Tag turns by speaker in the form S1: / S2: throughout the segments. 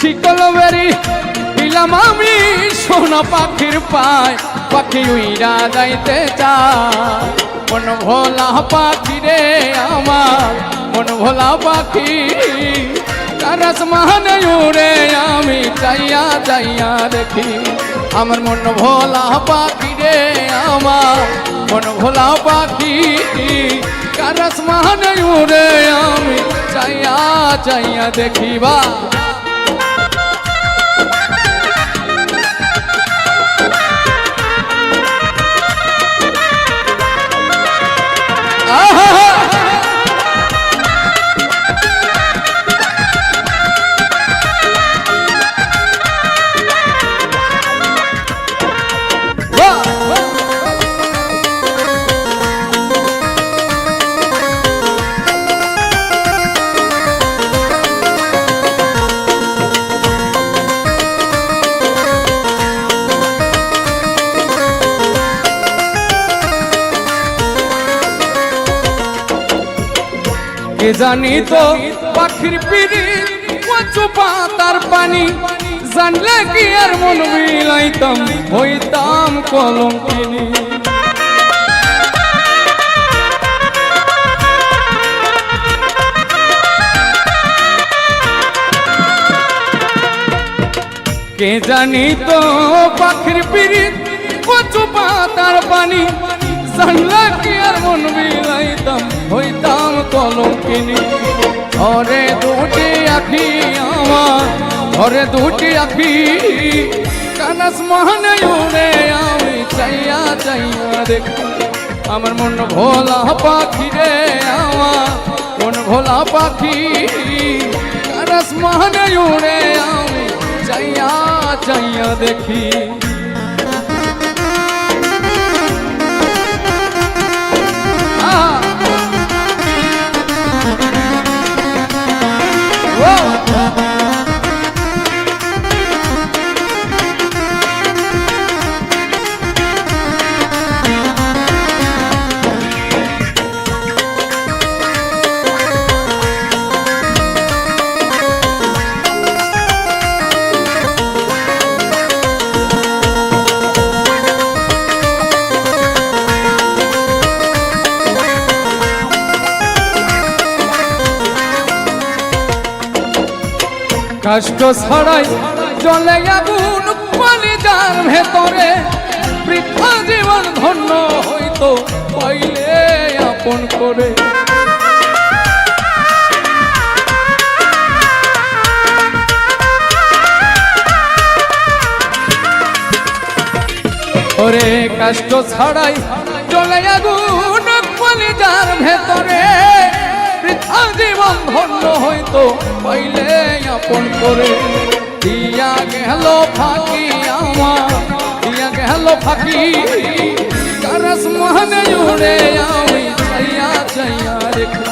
S1: শিকল বেরি দিলাম আমি সোনা পাখির পায় পাখি উইরা যাইতে চায় মন ভোলা পাখি রে আমার মন ভোলা পাখি কার আসমানে উড়ে আমি চাইয়া চাইয়া দেখি আমার মন ভোলা পাখি রে আমার মন ভোলা পাখি কার আসমানে উড়ে আমি চাইয়া চাইয়া দেখিবা কে জানি তো পাখির পিড়ি কচু পাতার পানি জানলে কি আর মন বিলাইতাম হইতাম কলঙ্কিনী কে জানি তো পাখির পিড়ি কচু পাতার পানি জানলে কি আর মন বিলাইতাম হইতাম কলঙ্কিনী ঘরে দুটি আখি আমার ঘরে দুটি আখি কানাস মহানে উড়ে আমি চাইয়া চাইয়া দেখি আমার মন ভোলা পাখি রে আমার মন ভোলা পাখি কানাস মহানে উড়ে আমি চাইয়া চাইয়া দেখি কষ্ট ছাড়াই জলে আগুন কলিজার ভেতরে বৃথা জীবন ধন্য হইতো পাইলে আপন করে ওরে কষ্ট ছাড়াই জলে আগুন কলিজার ভেতরে বৃথা জীবন ধন্য হইতো পাইলে আপন করে দিয়া গেল ফাঁকি আমার দিয়া গেল ফাঁকি কারস মহানে উড়ে আমি চাইয়া চাইয়া দেখি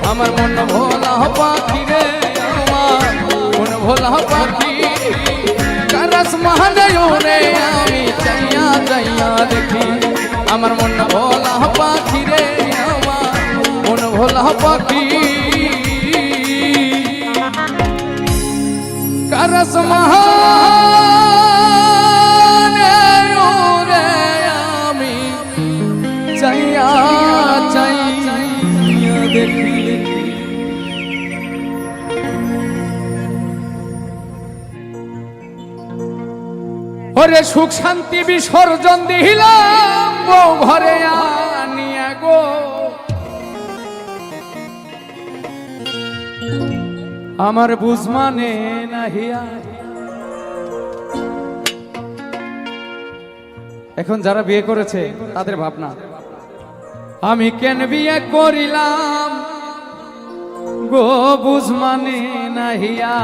S1: আমার মন ভোলা পাখি রে আমার মন ভোলা পাখি কারস মহানে উড়ে আমি চাইয়া চাইয়া দেখি আমার মন ভোলা পাখি রে আমার মন ভোলা পাখি কারস মহানে উড়ে আমি চাইয়া চাইয়া দেখি ওরে সুখ শান্তি বিসর্জন দিলাম বউ ঘরে আনিয়া গো আমার বুঝ মানে নাহিয়া এখন যারা বিয়ে করেছে তাদের ভাবনা আমি কেন বিয়ে করিলাম গো বুঝ মানে নাহিয়া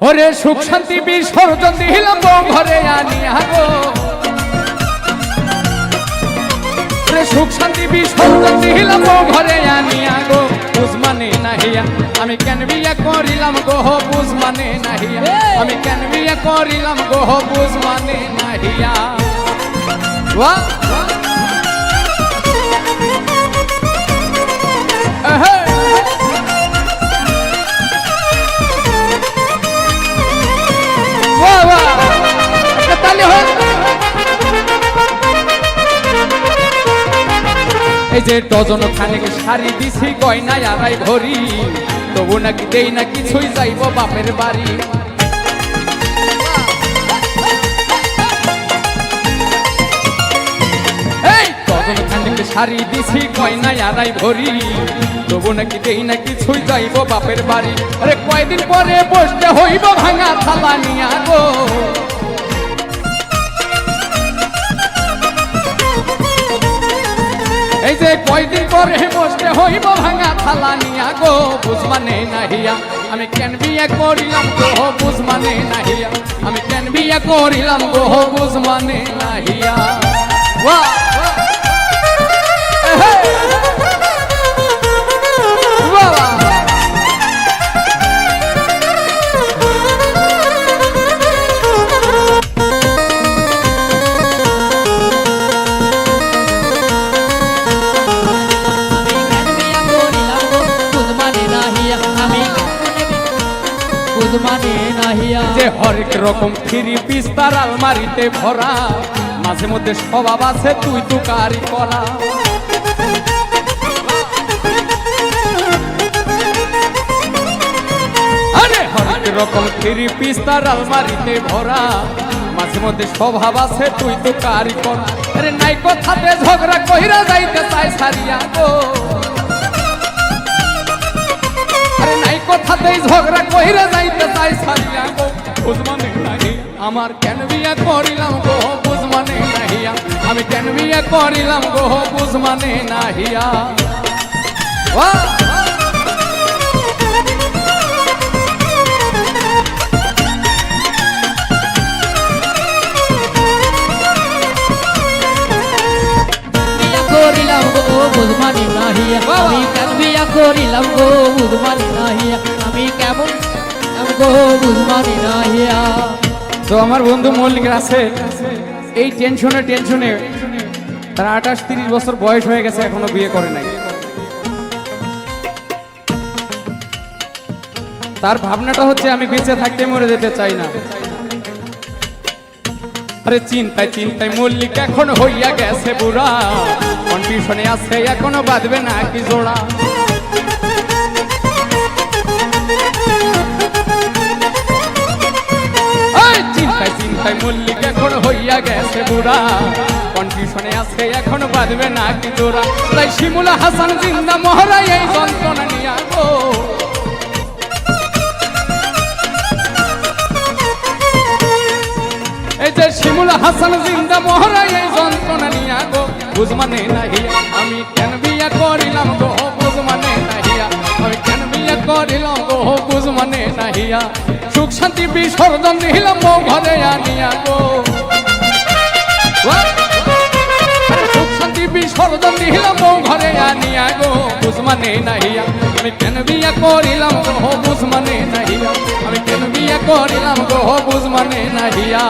S1: ওরে সুখ শান্তি বিসর্জন দিলাম বউ ঘরে আনিয়া গো সুখ শান্তি বিসর্জন দিলাম ঘরে আনিয়া গো বুঝ মানে নাহিয়া আমি কেন বিয়ে করিলাম গো বুঝ মানে নাহিয়া আমি কেন বিয়ে করিলাম গো বুঝ মানে নাহিয়া এই যে ডজন খানেক শাড়ি দিছি গয়নায় আড়াই ভরি, তবু নাকি দেই না কিছুই, যাইব বাপের বাড়ি। এই ডজন খানেক শাড়ি দিছি গয়নায় আড়াই ভরি, তবু নাকি দেই না কিছুই, যাইব বাপের বাড়ি। আরে কয়দিন পরে বসতে হইব ভাঙা থালা নিয়া গো। এই যে কয়দিন পরে বসতে হইব ভাঙা থালা নিয়া গো, বুঝমানে নাহিয়া আমি কেন বিয়ে করিলাম গো, বুঝমানে নাহিয়া আমি কেন বিয়ে করিলাম গো, বুঝমানে নাহিয়া। বাহ যে হরেক রকম থ্রি পিস তার আলমারিতে ভরা, মাঝে মধ্যে স্বভাব আছে তুই তো কারি করা। আরে হরেক রকম থ্রি পিস তার আলমারিতে ভরা, মাঝে মধ্যে স্বভাব আছে তুই তো কারি করা। আরে নাই কথাতে ঝগড়া কইরা যাইতে চাই সারিয়া গো, আরে নাই কথাতেই ঝগড়া কইরা যাইতে চাই সারিয়া গো, বুঝমানে নাহি আমার কেন বিয়া করিলাম গো, বুঝমানে নাহিয়া আমি কেন বিয়া করিলাম গো, বুঝমানে নাহিয়া।
S2: করিলাম গো বুঝমানি নাহিয়া আমি কেন বিয়া করিলাম গো, বুঝমানি নাহিয়া আমি কেমন গো, বুঝমানি নাহিয়া।
S1: তো আমার বন্ধু মল্লিক আছে এই টেনশনে তার 28-30 বছর বয়স হয়ে গেছে, এখনো বিয়ে করে নাই। তার ভাবনাটা হচ্ছে আমি বেঁচে থাকতে মরে যেতে চাই না। আরে চিন্তায় চিন্তায় মল্লিক এখন হইয়া গেছে বুড়া, কনফিউশনে আছে এখনো বাঁধবে না কি জোড়া। চিন্তায় চিন্তায় মল্লিক এখন হইয়া গেছে বুড়া, কনফিউশনে আছে এখনো বাঁধবে না কি জোড়া। তাই শিমুল হাসান জিন্দা মহড়া এই যন্ত্রণা নিয়া গো, এই যে শিমুল হাসান জিন্দা মহড়া এই যন্ত্রণা নিয়া গো, বুঝমানে নাহিয়া আমি কেন বিয়া করিলাম গো, বুঝমানে নাহিয়া আমি কেন বিয়া করিলাম গো, বুঝমানে নাহিয়া। সুখ শান্তি বিসর্জন দিলাম বউ ঘরে আনিয়া গো, সুখ শান্তি বিসর্জন দিলাম বউ ঘরে আনিয়া গো, বুঝমানে নাহিয়া আমি কেন বিয়া করিলাম গো, বুঝমানে নাহিয়া আমি কেন বিয়া করিলাম গো, বুঝমানে নাহিয়া।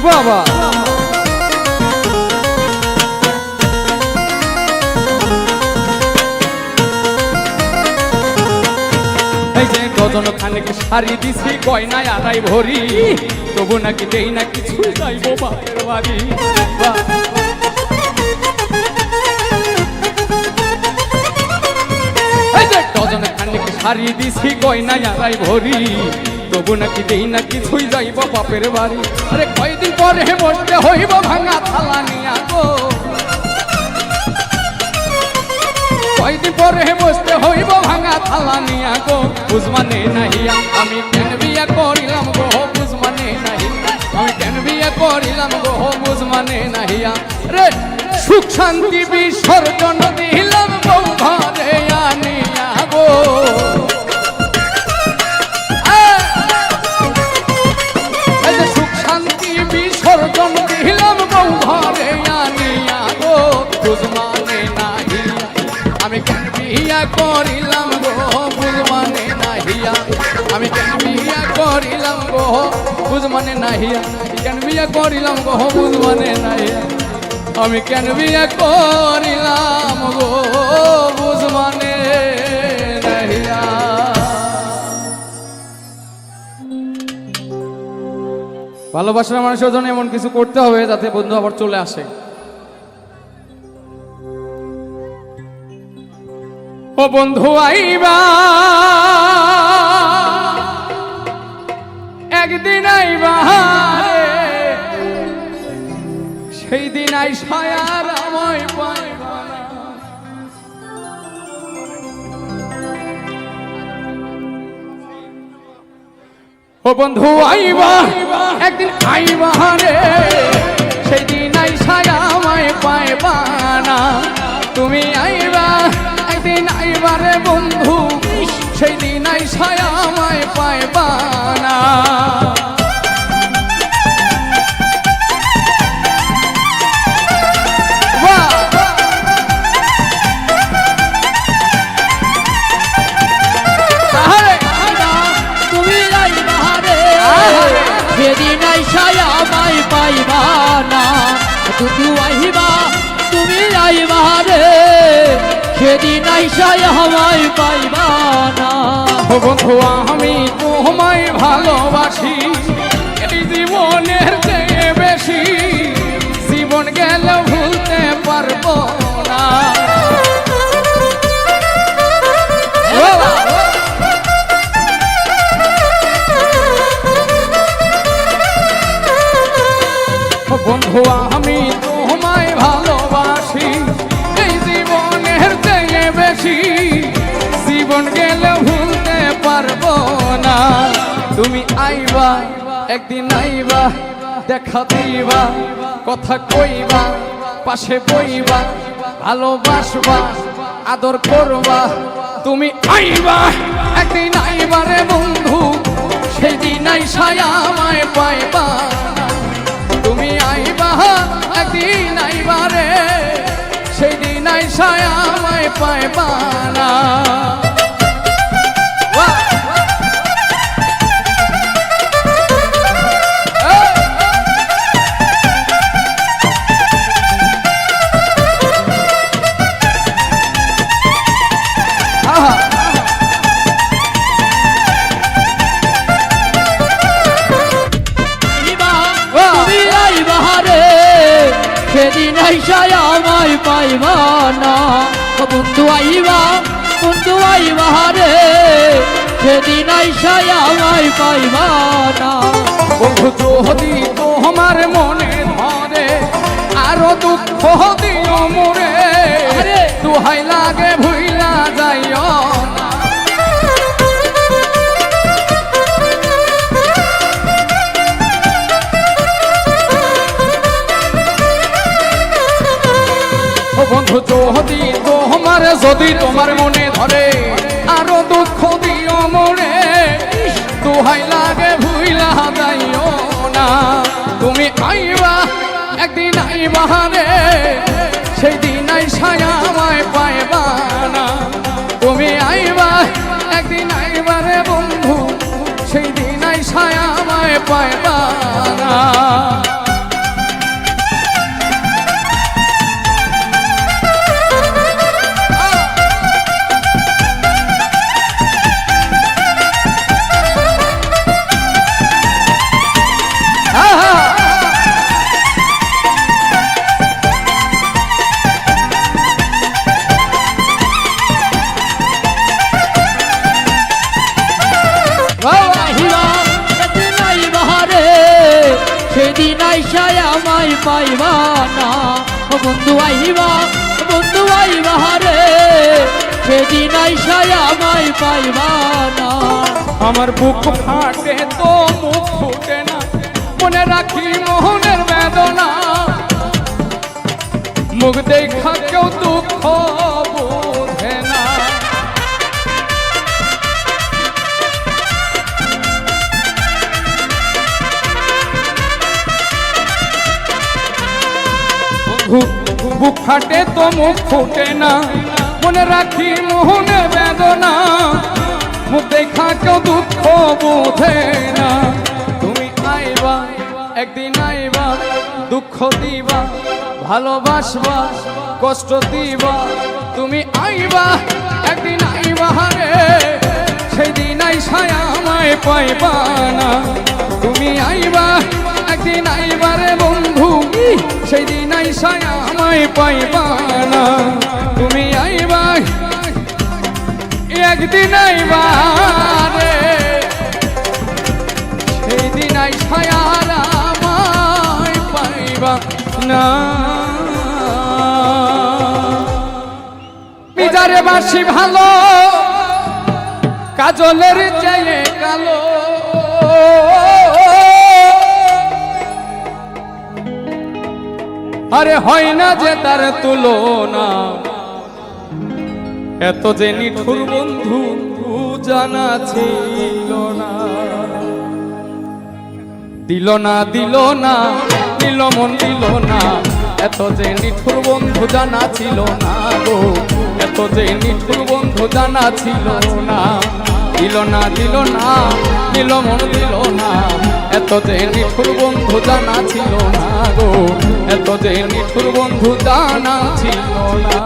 S1: বাবা এই যে ডজন খানেক শাড়ি দিছি গয়নায় আড়াই ভরি, তবু নাকি দেই না কিছু, যাইব বাপের বাড়ি। এই যে ডজন খানেক শাড়ি দিছি গয়নায় আড়াই ভরি, তবু নাকি দেই না কিছুই, যাইব বাপের বাড়ি। আরে কয়দিন পরে বসতে হইব ভাঙা থালা নিয়া গো, কয়দিন পরে বসতে হইব ভাঙা থালা নিয়া গো, বুঝমানে নাহিয়া আমি কেন বিয়া করিলাম গো, বুঝমানে নাহিয়া আমি কেন বিয়া করিলাম গো, বুঝমানে নাহিয়া। রে সুখ শান্তি বিসর্জন দিলাম বউ ঘরে আনিয়া গো, সুখ শান্তি বিসর্জন দিলাম বউ ঘরে আনিয়া গো, বুঝমানে নাহিয়া আমি কেন বিয়া করিলাম গো, বুঝমানে নাহিয়া আমি কেন বিয়া করিলাম গো, বুঝমানে নাহিয়া কেন বিয়া করিলাম গো, বুঝমানে নাহিয়া। আমি কেন বিয়ে করিলাম গো বুঝমানে নাহিয়া। ভালোবাসার মানুষের জন্য এমন কিছু করতে হবে যাতে বন্ধু আবার চলে আসে। ও বন্ধু আইবা একদিন আইবা সেই দিন আইসায় আর আমায় পাইবা না। ও বন্ধু আইবা একদিন আইবা রে সেই দিন আইসায় আমায় পাইবা না। তুমি আইবা একদিন আইবা রে বন্ধু সেই দিন আইসায় আমায় পাইবা না।
S2: সেদিন আইসায় আমায় পাইবা না। শুধু আইবা তুমি আইবা রে সেদিন আইসায় আমায় পাইবা না।
S1: ও বন্ধু আমি তোমায় ভালোবাসি এই জীবনের চেয়ে বেশি, জীবন গেল ভুলতে পারবো না। বন্ধু আমি তোমায় ভালোবাসি এই জীবনের চেয়ে বেশি, জীবন গেলে ভুলতে পারবো না। তুমি আইবা একদিন আইবা দেখা দিবা কথা কইবা পাশে বইবা ভালোবাসবা আদর করবা। তুমি আইবা একদিন আইবা রে বন্ধু সেই দিন আইসায় আমায় পাইবা। তুমি আইবা একদিন আইবা রে সেই দিন আইসায় আমায় পাইবা না।
S2: সেদিন আইসায় আমায় পাইবা না। বন্ধু আইবা রে সেদিন আইসায় আমায় পাইবা না।
S1: বন্ধু যদি তোমার মনে ধরে আরো দুঃখ দিও মোরে, দুহাই লাগে ভুইলা যাইও না। বন্ধু যদি তোমার মনে ধরে আরো দুঃখ দিও মোরে, দোহাই লাগে ভুইলা যাইও না। তুমি আইবা একদিন আইবা রে সেই দিন আইসায় আমায় পাইবা না। তুমি আইবা একদিন আইবা রে বন্ধু সেই দিন আইসায় আমায় পাইবা না।
S2: সেদিন আইসায় আমায় পাইবা না। বন্ধু আইবা রে সেদিন আইসায় আমায় পাইবা না।
S1: আমার বুক ফাটে তো মুখ ফুটে না, মনে রাখি মোহনের বেদনা। মুখ দেখা কেউ দুঃখ বোঝে না। বুক ফাটে তো মুখ ফুটে না, মনে রাখি মোহনের বেদনা। মুখ দেখা কেউ দুঃখ বোঝে না। তুমি আইবা একদিন আইবা দুঃখ দিবা ভালোবাসবা কষ্ট দিবা তুমি আইবা একদিন আইবা রে সেই দিন আইসায় আমায় পাইবা না তুমি আইবা একদিন আইবা রে বন্ধু সেই দিন আইসায় আমায় পাইবা না তুমি আইবা একদিন আইবা রে সেই দিন আইসায় আর আমায় পাইবা না মিজারে বাসি ভালো কাজলের চেয়ে কালো আরে হয় না যে তার তুলনা এত যে নিঠুর বন্ধু জানা ছিল না দিল না দিল না দিল মন দিল না এত যে নিঠুর বন্ধু জানা ছিল না গো এত যে নিঠুর বন্ধু জানা ছিল না দিল না দিল না দিল মন দিল না এত যে নিঠুর বন্ধু জানা ছিল না গো এত যে নিঠুর বন্ধু জানা ছিল না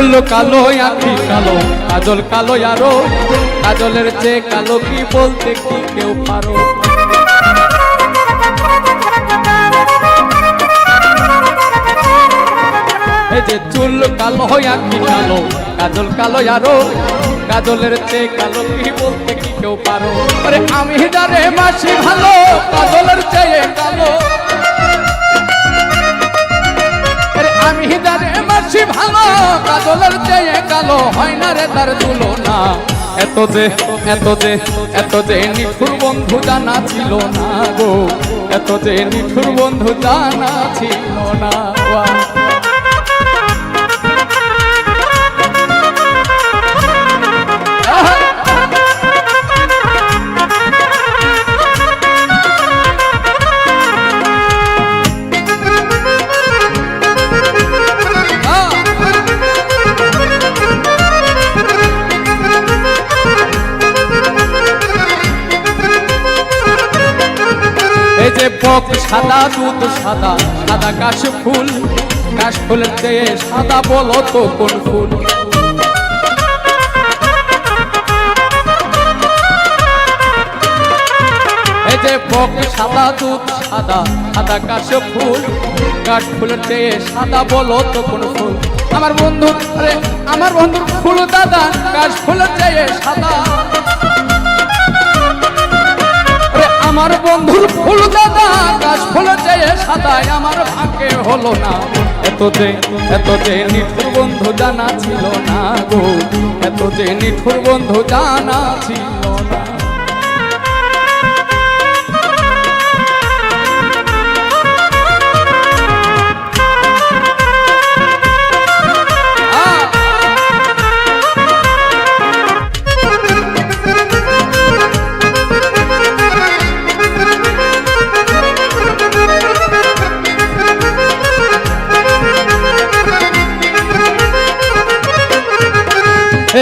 S1: চুল কালো আঁখি কালো কাজল কালো আরো কাজলের চেয়ে কালো কি বলতে কি কেউ পারো এই যে চুল কালো আঁখি কালো কাজল কালো আরো কাজলের চেয়ে কালো কি বলতে কি কেউ পারো আরে আমি যারে মাসি ভালো কাজলের চেয়ে কালো আমি যারে মাসি ভালো কাজলের চেয়ে কালো হয় না রে তার তুলনা এত যে নিঠুর বন্ধু জানা ছিল না গো এত যে নিঠুর বন্ধু জানা ছিল না এই যে বক সাদা দুধ সাদা সাদা কাশ ফুলের চেয়ে সাদা বলো তো কোন ফুল এই যে বক সাদা দুধ সাদা সাদা কাশ ফুলের চেয়ে সাদা বলো তো কোন ফুল আমার বন্ধুর ফুল দাদা কাশ ফুলের চেয়ে সাদা আমার বন্ধুর ফুল দাদা গাছ ফুলে চেয়ে সাদায় আমার ভাগ্যে হলো না এত যে নিঠুর বন্ধু জানা ছিল না গো এত যে নিঠুর বন্ধু জানা ছিল না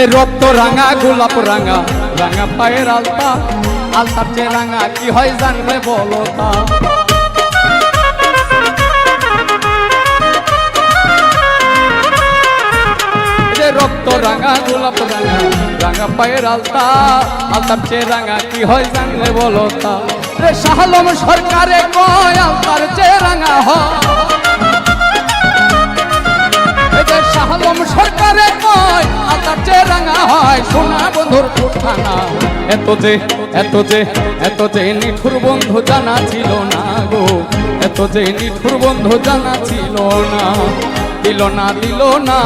S1: রক্ত রাঙা গোলাপ রাঙা রাঙা পায়ের আলতা আলতার চেয়ে রাঙা কি হয় জানবে বলো তা রক্ত রাঙা গোলাপ রাঙা রাঙা পায়ের আলতা আলতার চেয়ে রাঙা কি হয় জানলে বলো তা রে শাহলম সরকারে কয় আলতার চেয়ে রাঙা হয় শাহলম সরকারে কয় আলতার চেয়ে রাঙা হয় সোনা বন্ধুর ঠিকানা এত যে নিঠুর বন্ধু জানা ছিল না গো এত যে নিঠুর বন্ধু জানা ছিল না দিল না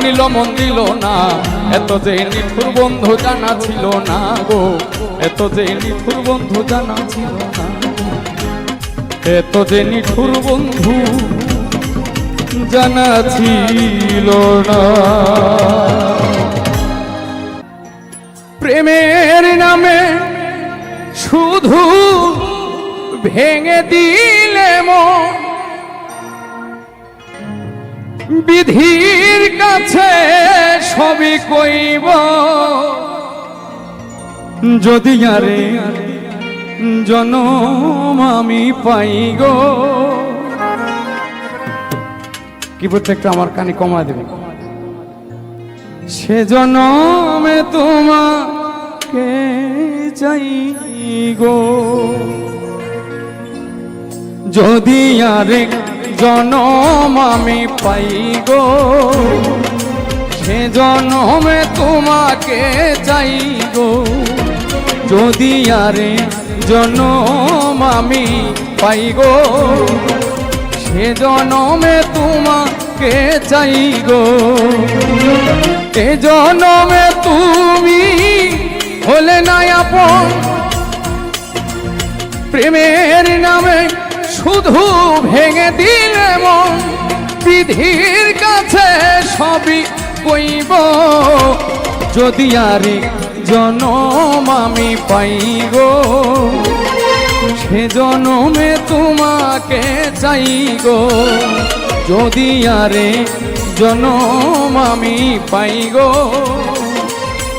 S1: নীল মন দিল না এত যে নিঠুর বন্ধু জানা ছিল না গো এত যে নিঠুর বন্ধু জানা ছিল না এত যে নিঠুর বন্ধু জানা ছিল না। প্রেমের নামে শুধু ভেঙে দিলে মন, বিধির কাছে সবই কইব যদি আরে জনম আমি পাই গো। কি বলতে একটু আমার কানে কমা দেবে। সে জনমে তোমাকে চাই গো, যদি আরেক জনম আমি পাই গো। সে জনমে তোমাকে চাই গো, যদি আরেক জনম আমি পাই গো। সে জনমে তোমাকে চাই গো। এ জনমে তুমি হলে না আপন, প্রেমের নামে শুধু ভেঙে দিলে মন, বিধির কাছে সবই কইব যদি আরেক জনম আমি পাই গো। সে জনমে তোমাকে চাই গো, যদি আরেক জনম আমি পাই গো।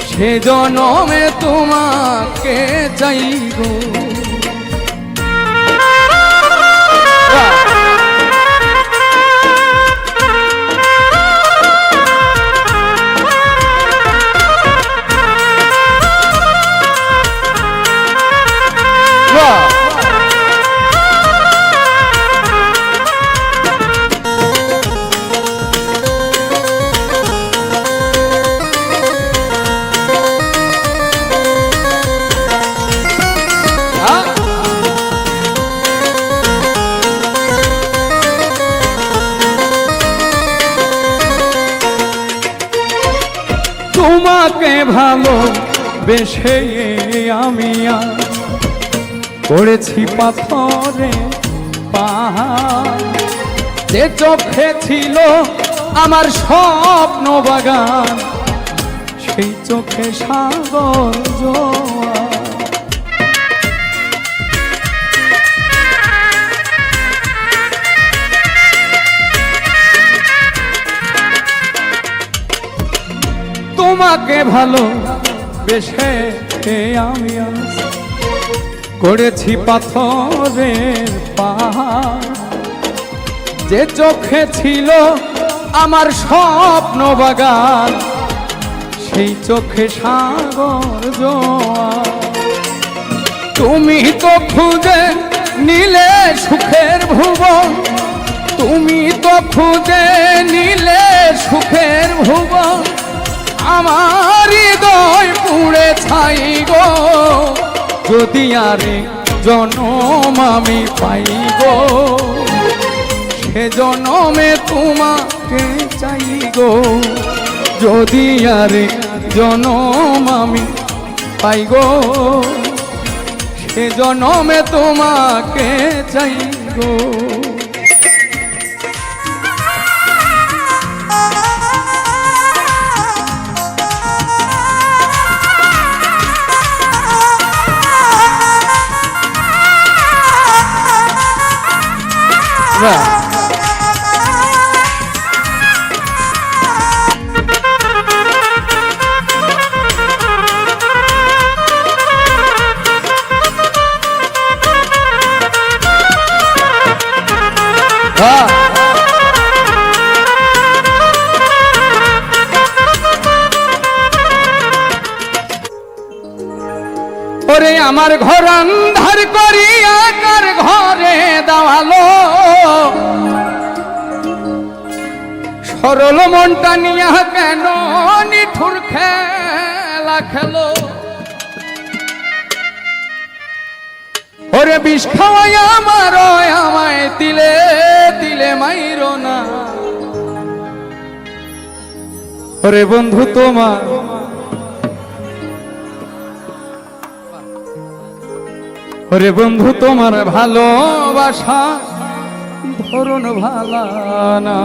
S1: সে জনমে তোমাকে চাই গো। তোমাকে ভালো বেশে আমি করেছি পাথরে পাহাড়, যে চোখে ছিল আমার স্বপ্ন বাগান, সেই চোখে সাগর জোয়ার। তোমাকে ভালো বেশে আমি করেছি পাথরের পাহাড়, যে চোখে ছিল আমার স্বপ্ন বাগান, সেই চোখে সাগর জোয়ার। তুমি তো খুঁজে নিলে সুখের ভুবন, তুমি তো খুঁজে নিলে সুখের ভুবন, আমার হৃদয় পুড়ে ছাই গো, যদি আরে জনম আমি পাই গো। সে জনমে তোমাকে চাই গো, যদি আরে জনম আমি পাই গো। সে জনমে তোমাকে চাই গো। ওরে আমার ঘর আন্ধার করিয়া কার ঘরে দাওয়ালো, সরল মনটা নিয়া কেন নিঠুর খেলা খেলো। ওরে বিষ খাওয়াই আমার আমায় দিলে দিলে মাইরো না। ওরে বন্ধু তোমার ওরে বন্ধু তোমার ভালোবাসা ধরন ভালা না।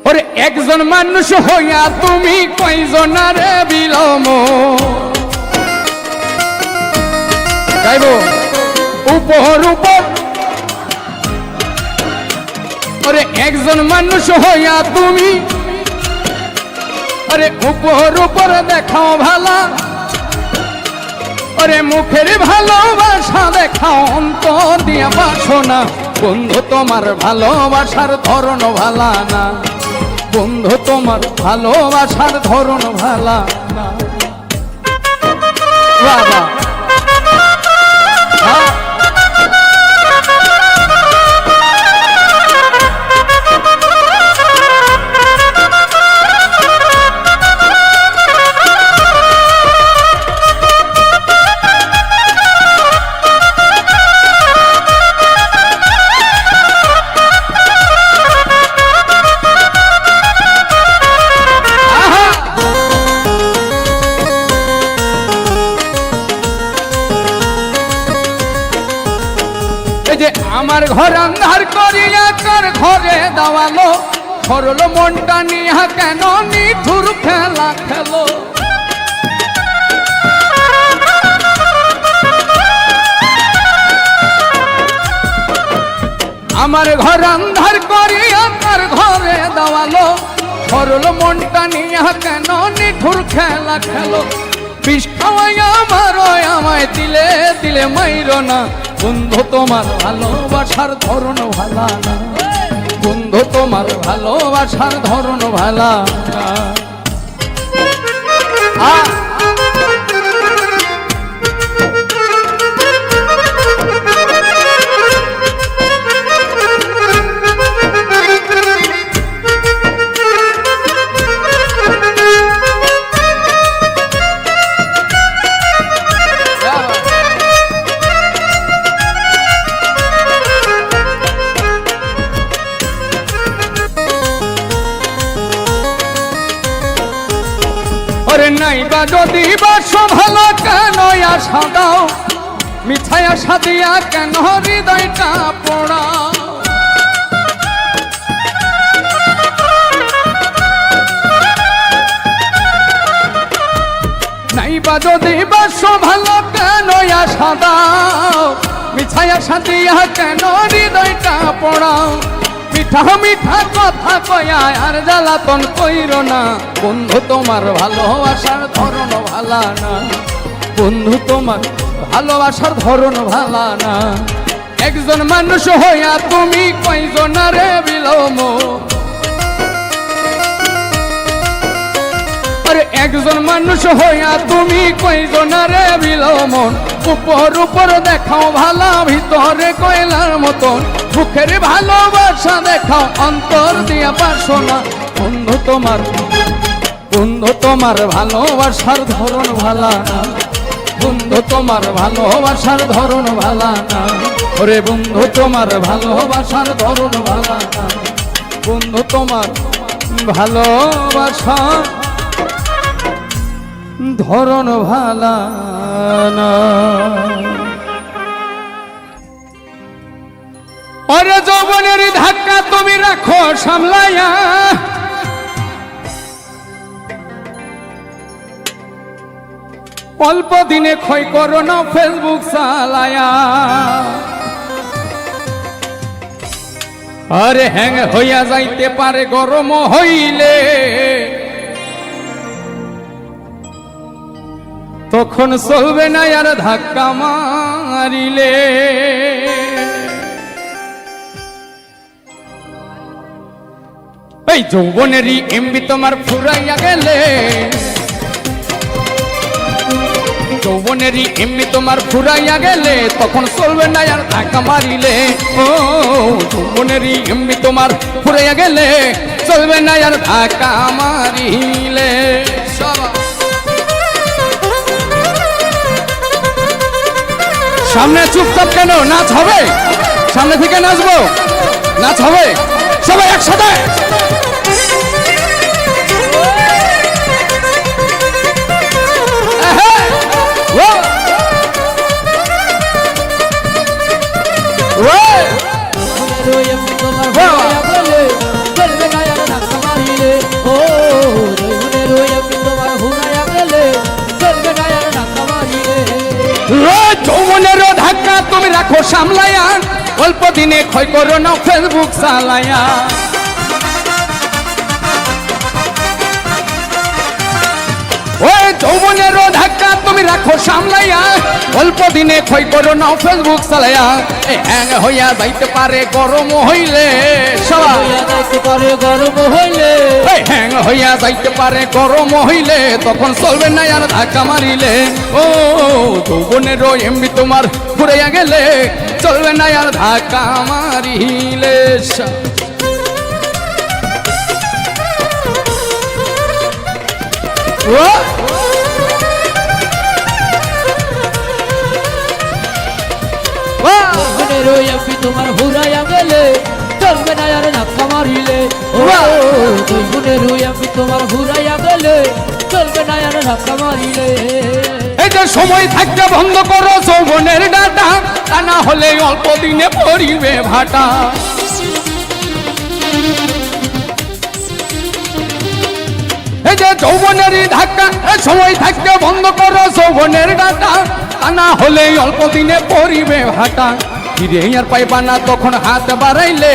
S1: ওরে একজন মানুষ হইয়া তুমি কয়জনারে বিলম গাইব উপর উপর। ওরে একজন মানুষ হইয়া তুমি আরে উপর উপর দেখাও ভালা, ওরে মুখের ভালোবাসা দেখাও অন্তর দিয়া বাসনা। বন্ধু তোমার ভালোবাসার ধরন ভালা না, বন্ধু তোমার ভালোবাসার ধরন ভালা না। বাবা যে আমার ঘর আন্ধার করিয়া কার ঘরে দাওয়ালো, সরল মনটা নিয়া কেন নিঠুর খেলা খেলো। আমার ঘর আন্ধার করিয়া কার ঘরে দাওয়ালো, সরল মনটা নিয়া কেন নিঠুর খেলা খেলো। বিষ খাওয়াইয়া মারো আমায় দিলে দিলে মাইরো না। বন্ধু তোমার ভালোবাসার ধরন ভালা না, বন্ধু তোমার ভালোবাসার ধরন ভালা না। ওরে নাই বা যদি বাসো ভালো কেন আশা দাও, মিঠাই আশা দিয়া কেন হৃদয়টা পোড়াও। নাই বা যদি বাসো ভালো কেন আশা দাও, মিঠাই আশা দিয়া কেন হৃদয়টা পোড়াও। মিঠা মিঠা কথা কয়া আর জ্বালাতন কইর না। বন্ধু তোমার ভালোবাসার ধরন ভালা না, বন্ধু তোমার ভালোবাসার ধরন ভালা না। একজন মানুষ হইয়া তুমি কয়জনারে বিলম, আরে একজন মানুষ হইয়া তুমি কয়জনারে বিলম। উপর উপর দেখাও ভালা, ভিতরে কয়লার মতন। মুখের ভালোবাসা দেখাও অন্তর দিয়া বাসনা। বন্ধু তোমার ভালোবাসার ধরন ভালা না, বন্ধু তোমার ভালোবাসার ধরন ভালা না। ওরে বন্ধু তোমার ভালোবাসার ধরন ভালা না, বন্ধু তোমার ভালোবাসা ধরন ভালা না। ওরে যৌবনের ধাক্কা তুমি রাখো সামলাইয়া, অল্প দিনে ক্ষয় করো না ফেসবুক চালায়া। আরে হ্যাং হইয়া যাইতে পারে গরম হইলে, তখন চলবে না আর ধাক্কা মারিলে। এই যৌবনেরই এমবি তোমার ফুরাইয়া গেলে, যৌবনেরই এমবি তোমার ফুরাইয়া গেলে, তখন চলবে না আর ধাক্কা মারিলে। ও যৌবনেরই এমবি তোমার ফুরাইয়া গেলে, চলবে না আর ধাক্কা মারিলে। সামনে চুপচাপ কেন? নাচ হবে, সামনে থেকে নাচবো, নাচ হবে, সবাই একসাথে। রাখো সামলায়া, অল্প দিনে ক্ষয় করো না ফেসবুক চালায়া। ওই যৌবনেরও ধাক্কা তুমি রাখো সামলাইয়া, অল্প দিনে ক্ষয় করো না ফেসবুক চালাইয়া। এই হ্যাং হইয়া যাইতে পারে গরম হইলে, সবাই
S2: হইয়া যাইতে পারে গরম হইলে,
S1: এই হ্যাং হইয়া যাইতে পারে গরম হইলে, তখন চলবে না আর ধাক্কা মারিলে। ও যৌবনেরও এমবি তোমার ফুরাইয়া গেলে, চলবে না আর ধাক্কা মারিলে। ও
S2: যৌবনের ওই এমবি তোমার ফুরাইয়া গেলে, চলবে না আর ধাক্কা মারিলে। ও যৌবনের ওই এমবি তোমার ফুরাইয়া গেলে, চলবে না আর ধাক্কা মারিলে।
S1: এই যে সময় থাকতে বন্ধ করো যৌবনের ডাটা, তা না হলে অল্প দিনে পড়িবে ভাটা। এই যে যৌবনের ধাক্কা, সময় থাকতে বন্ধ করো যৌবনের ডাটা, তা না হলে অল্প দিনে পড়িবে ভাটা। ফিরে আর পাইবা না তখন হাত বাড়াইলে,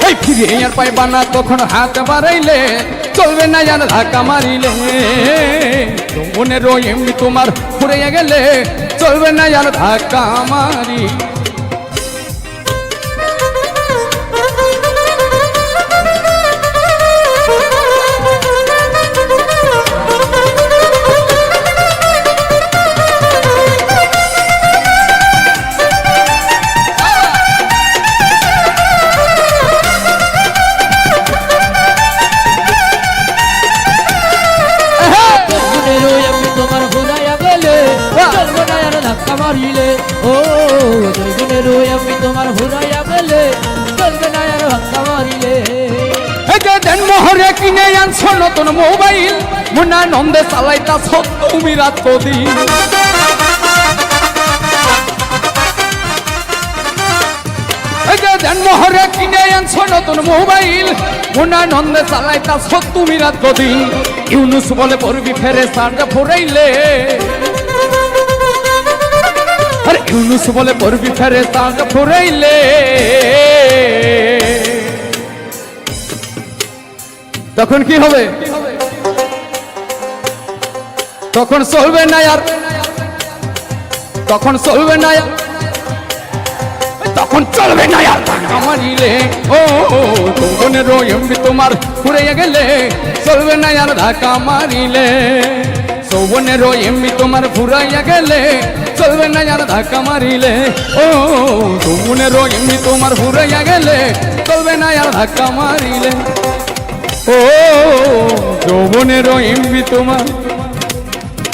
S1: এই ফিরে আর পাইবা না তখন হাত বাড়াইলে, চলবে না আর ধাক্কা মারিলে। যৌবনেরও এমনি তোমার ফুরাইয়া গেলে, চলবে না আর ধাক্কা মারি।
S2: মারিলে ও যৌবনের ওই আমি তোমার ভুরাইয়া গেলে, চলবে না আর ধাক্কা মারিলে।
S1: এই যে দেন মোহরে কিনে আনছো নতুন মোবাইল, মুন্না নন্দে চালাইতাছ তুমি রাত দিন। এই যে দেন মোহরে কিনে আনছো নতুন মোবাইল, মুন্না নন্দে চালাইতাছ তুমি রাত দিন। ইউনুস বলে পড়বি ফেরে সারটা ফুরাইলে, আরে ইউনুস বলে পড়বি ফেরে সারটা ফুরাইলে। তখন কি হবে? তখন চলবে না আর, তখন চলবে না আর, তখন চলবে না আর ধাক্কা মারিলে। ও যৌবনের এমবি তোমার ফুরাইয়া গেলে, চলবে না আর ধাক্কা মারিলে। যৌবনের এমবি তোমার ফুরাইয়া গেলে, চলবে না আর ধাক্কা মারিলে। ও যৌবনের এমবি তোমার ফুরাইয়া গেলে, চলবে না আর ধাক্কা মারিলে। ও যৌবনের এমবি তোমার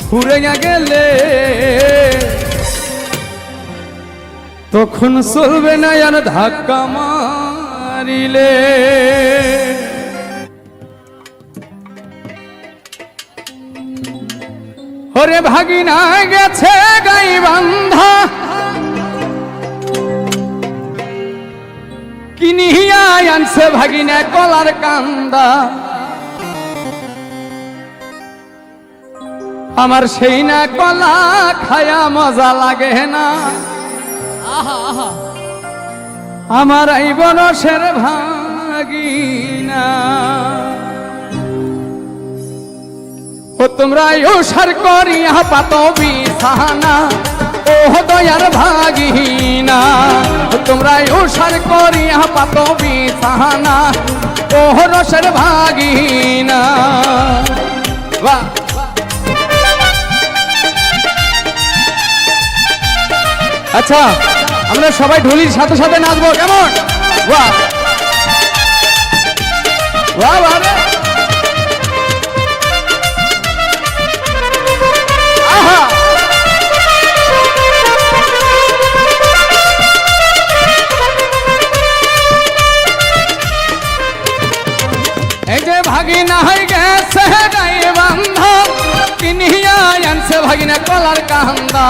S1: ফুরাইয়া গেলে, তখন চলবে না আর ধাক্কা মারিলে। ওরে ভাগিনা গেছে গাই বান্ধা, কিনিয়া আনছে ভাগিনা কলার কান্দা। আমার সেই না কলা খায়া মজা লাগে না, আমার এই বনসের ভাগিনা। ও তোমরা উসার করিয়া পাত বিছানা, ও দয়ার ভাগিনা। ও তোমরা উসার করিয়া পাত বিছানা, ও রসের ভাগিনা। বাহ, আচ্ছা আমরা সবাই ঢোলির সাথে সাথে নাচবো, কেমন? বাহ বাহ বাহ রে। আহা, এই যে ভাগিনা হয়ে গেছে গাই বান্ধা, কিনিয়া আনছে ভাগিনা কলার কান্দা।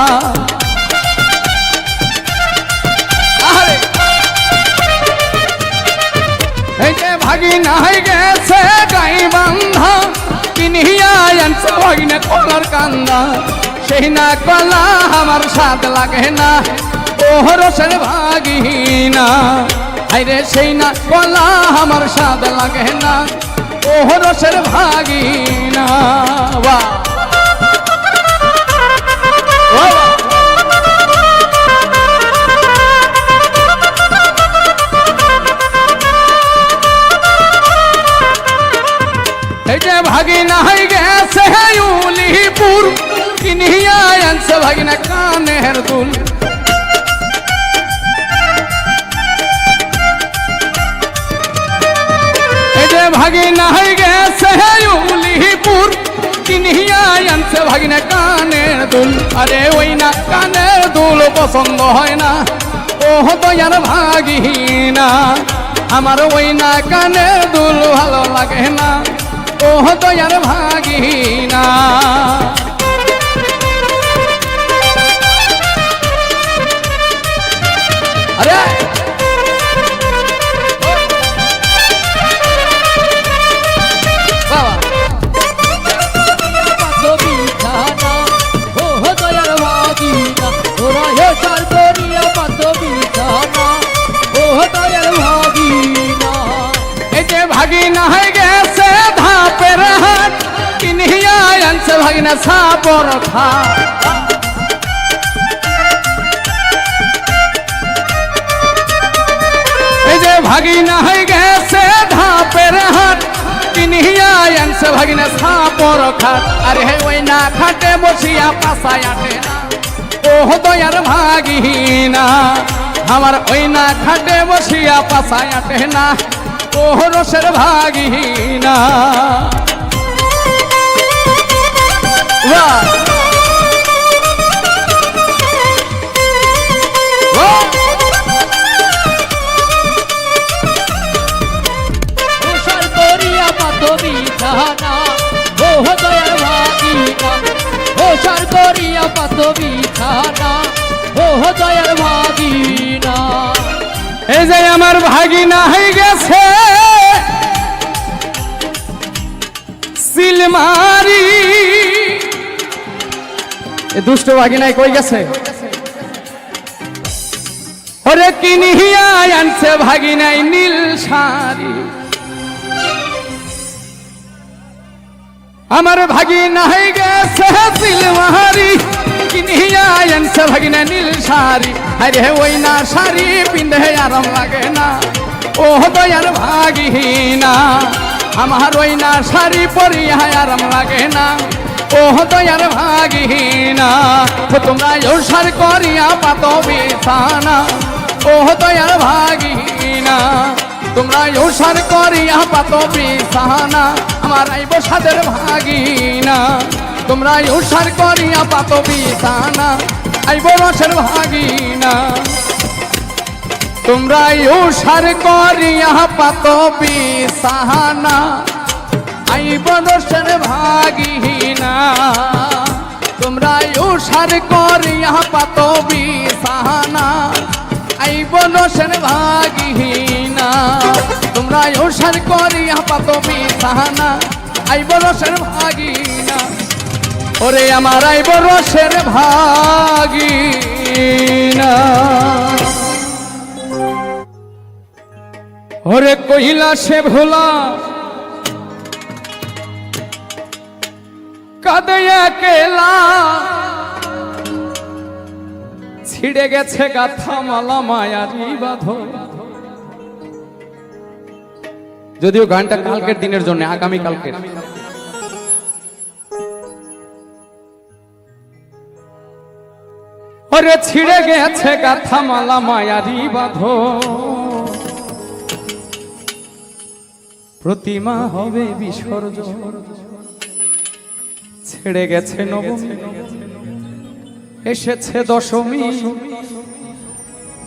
S1: এই যে ভাগিনা হয়ে গেছে গাই বান্ধা, কিনিয়া আনছে ভাগিনা কলার কান্দা। সেই না কলা আমার স্বাদ লাগে না ও রসের ভাগিনা আরে সেই না কলা আমার স্বাদ লাগে না ও রসের ভাগিনা বাহ এই যে ভাগিনা হয়ে গেছে উলিপুর কিনিয়া আনছে ভাগিনা কানের দুল এই যে ভাগিনা হয়ে গেছে উলিপুর কিনিয়া আনছে ভাগিনা কানের দুল আরে ওই না কানের দুল পছন্দ হয় না ও দয়ার ভাগিনা আমার ওই না কানের দুল ভালো লাগে না ও দয়ার ভাগিনা আরে বাবা
S2: পাতবি ছানা ও দয়ার ভাগিনা ওরা হেসার করিয়া পাতবি ছানা ও দয়ার ভাগিনা
S1: এই যে ভাগিনা হয়ে গেছে ধাপের হাট কিনিয়া আনছে ভাগিনা সাপর খা এই যে ভাগিনা হয়ে গেছে ধাপের হাট কিনিয়া আনছে ভাগিনা সাপর খাট আরে ওই না খাটে বসিয়া পাশায় আটে না ও দয়ার ভাগিনা আমার ওই না খাটে বসিয়া পাশায় আটে না ও রসের ভাগিনা বাহ
S2: হেসার করিয়া পাতবি ছানা ও দয়ার ভাগিনা হেসার করিয়া পাতবি ছানা ও দয়ার ভাগিনা
S1: এই যে আমার ভাগিনা হয়ে গেছে সিলমারি এ দুষ্ট ভাগিনাই কই গেছে ওরে কিনিয়া আনছে ভাগিনাই নীল শাড়ি আমার ভাগিনা হয়ে গেছে সিলমারি কিনিয়া আনছে ভাগিনা নীল শাড়ি আরে ওই না শাড়ি পিন্ধে আরাম লাগে না ও দয়ার ভাগিনা আমার ওই না শাড়ি পরিয়া আরাম লাগে না ও দয়ার ভাগিনা তোমরা ওসার করিয়া পাতো বিছানা ও দয়ার ভাগিনা তোমরা ওসার করিয়া পাতো বিছানা আমার আইব সাদের ভাগিনা তোমরা ওসার করিয়া পাতো বিছানা আইব রসের ভাগিনা তোমরা ওসার করিয়া পাতো বিছানা আইব রসের ভাগিনা তোমরা ওসার করিয়া পাতো বিছানা আইব রসের ভাগিনা তোমরা ওসার করিয়া পাতো বিছানা আইব রসের ভাগিনা ওরে আমার আইব রসের ভাগিনা ওরে কহিলা সে ভোলা কাঁদে একলা ছিড়ে গেছে গাথা মালা মায়ারি বাঁধো যদিও গানটা কালকের দিনের জন্য আগামী কালকের ওরে ছিড়ে গেছে গাথা মালা মায়ারি বাঁধো প্রতিমা হবে বিসর্জন ছেড়ে গেছে নবমী এসেছে দশমী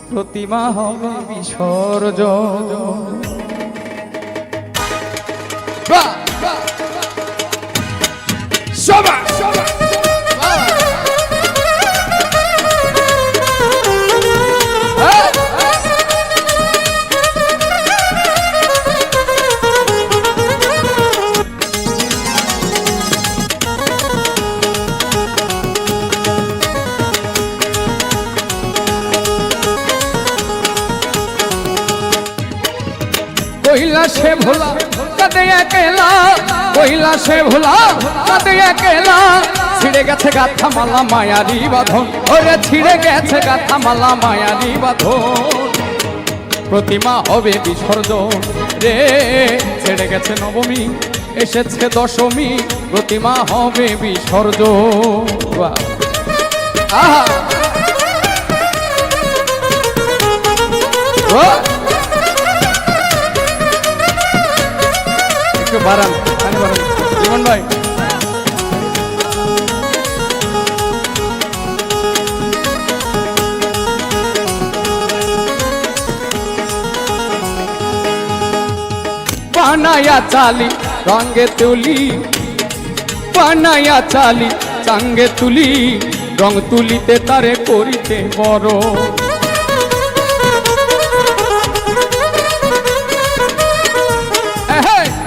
S1: প্রতিমা হবে বিসর্জন বাহ বাহ সবাই কইলা সে ভোলা কাঁদে একলা, কইলা সে ভোলা কাঁদে একলা। ছিঁড়ে গেছে গাথা মালা মায়ারি বাঁধন, ওরে ছিঁড়ে গেছে গাথা মালা মায়ারি বাঁধন। প্রতিমা হবে বিসর্জন রে, ছেড়ে গেছে নবমী এসেছে দশমী, প্রতিমা হবে বিসর্জন। আহা একটু বাড়ান, বাড়ান জীবন ভাই। বানায়া চালি রঙে তুলি, বানায়া চালি চাঙ্গে তুলি, রং তুলিতে তারে করিতে বড়।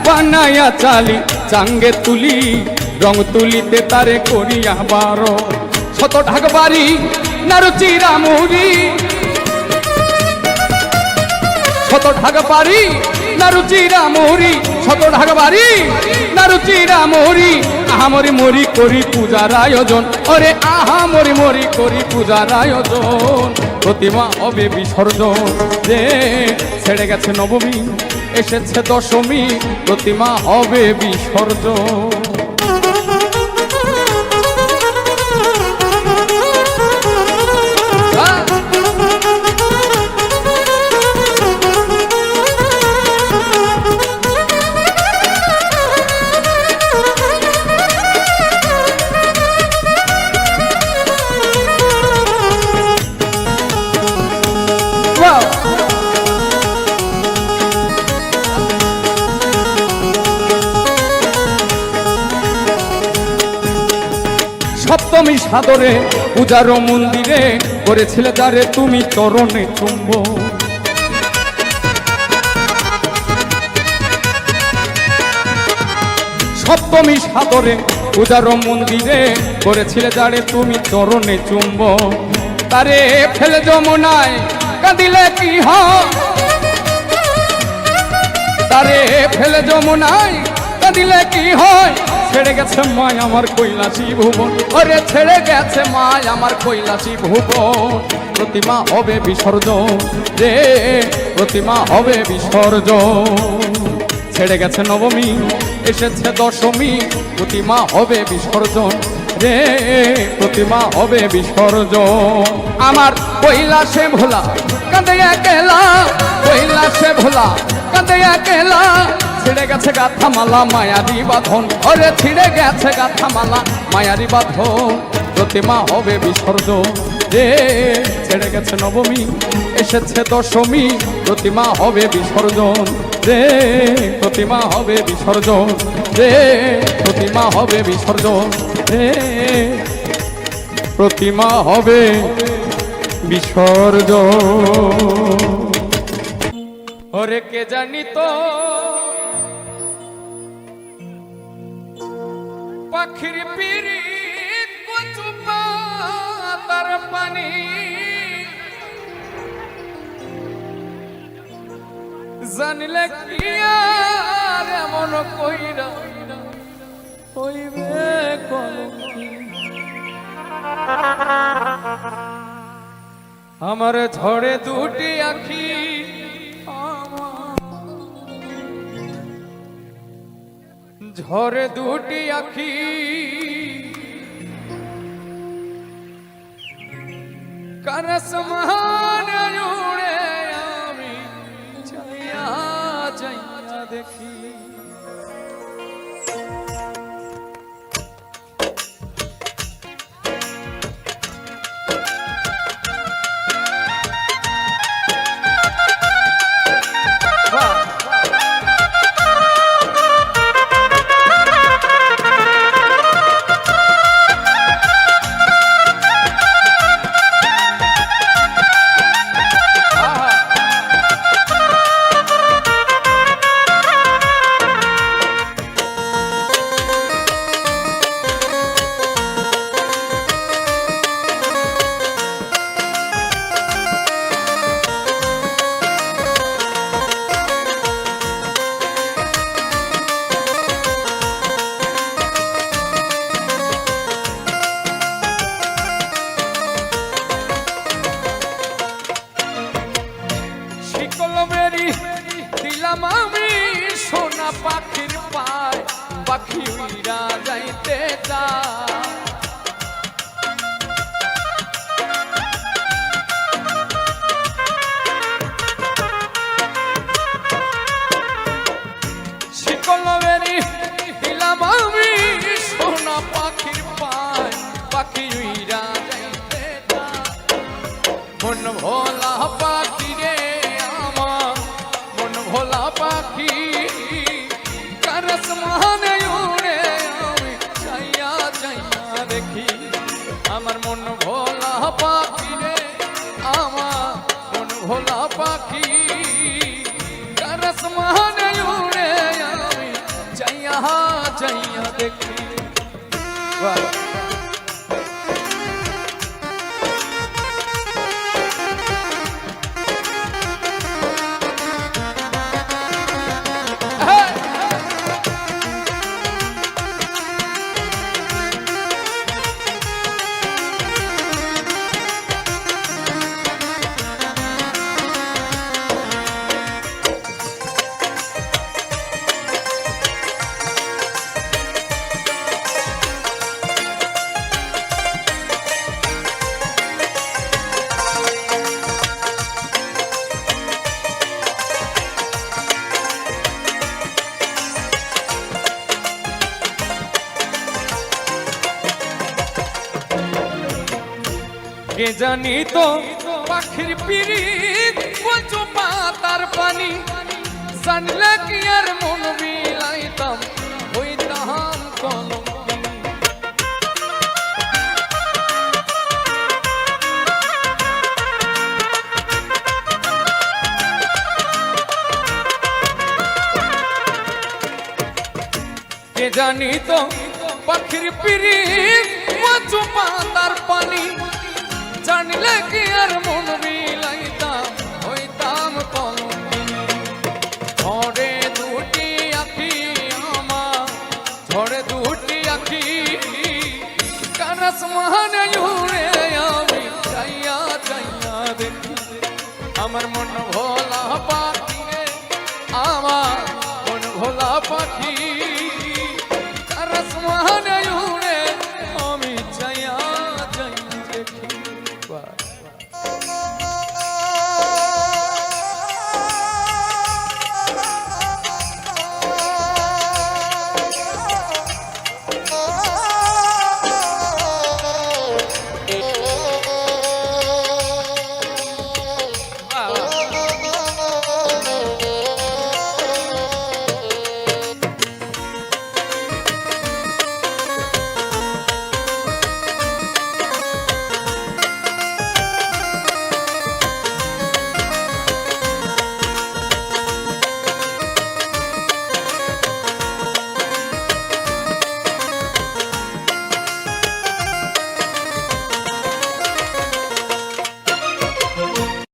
S1: বানায়া চালি চাঙ্গে তুলি, রং তুলিতে তারে করিয়া বারো। শত ঢাক বাড়ি নারুচিরা মুড়ি, শত ঢাক বাড়ি নারুচিরা মুড়ি, শত ঢাক বাড়ি নারুচিরা মুড়ি। আহামরি মরি করি পূজার আয়োজন, ওরে আহামরি মরি করি পূজার আয়োজন। প্রতিমা হবে বিসর্জন রে, ছেড়ে গেছে নবমী এসেছে দশমী, প্রতিমা হবে বিসর্জন। সপ্তমী সাদরে পূজার মন্দিরে করেছিলে যারে তুমি চরণে চুম্বন। সপ্তমী সাদরে পূজার মন্দিরে করেছিলে যারে তুমি চরণে চুম্বন। তারে ফেলে যমুনায় কাঁদিলে কি হয়, তারে ফেলে যমুনায় কাঁদিলে কি হয়। ছেড়ে গেছে মায় আমার কৈলাসী ভুবন, ওরে ছেড়ে গেছে মায় আমার কৈলাসী ভুবন। প্রতিমা হবে বিসর্জন রে, প্রতিমা হবে বিসর্জন। ছেড়ে গেছে নবমী এসেছে দশমী, প্রতিমা হবে বিসর্জন রে, প্রতিমা হবে বিসর্জন। আমার কৈলাসে ভোলা কাঁদে একলা, কৈলাসে ভোলা কাঁদে একলা। ছিঁড়ে গেছে গাথা মালা মায়ারি বাঁধন, ওরে ছিঁড়ে গেছে গাথা মালা মায়ারি বাঁধন। প্রতিমা হবে বিসর্জন রে, ছেড়ে গেছে নবমী এসেছে দশমী, প্রতিমা হবে বিসর্জন রে, প্রতিমা হবে বিসর্জন রে, প্রতিমা হবে বিসর্জন রে, প্রতিমা হবে বিসর্জন। ওরে কে জানি তো পাখির পিরিত কচু পাতার পানি, জানলে কি আর এমন কইরা হইবে কলঙ্কি। আমার ঝড়ে দুটি আখি, ঝড়ে দুটি আখি, কারসমান উড়ে আমি চাইয়া চাইয়া দেখি। পাখি উইরা যাইতে চায়। মন ভোলা পাখি রে আমার, মন ভোলা পাখি করস মানে উড়ে আমি চাইয়া চাইয়া দেখি। আমার মন ভোলা পাখি রে আমার, মন ভোলা পাখি করস মানে উড়ে আমি চাইয়া চাইয়া দেখি। বাহ কে জানি তো পাখির পিরিত কচু পাতার পানি, জানলে কি আর মন বিলাইতাম হইতাম কলঙ্কিনী। কে জানি তো পাখির পিরিত কচু পাতার পানি, জানলে কি আর মন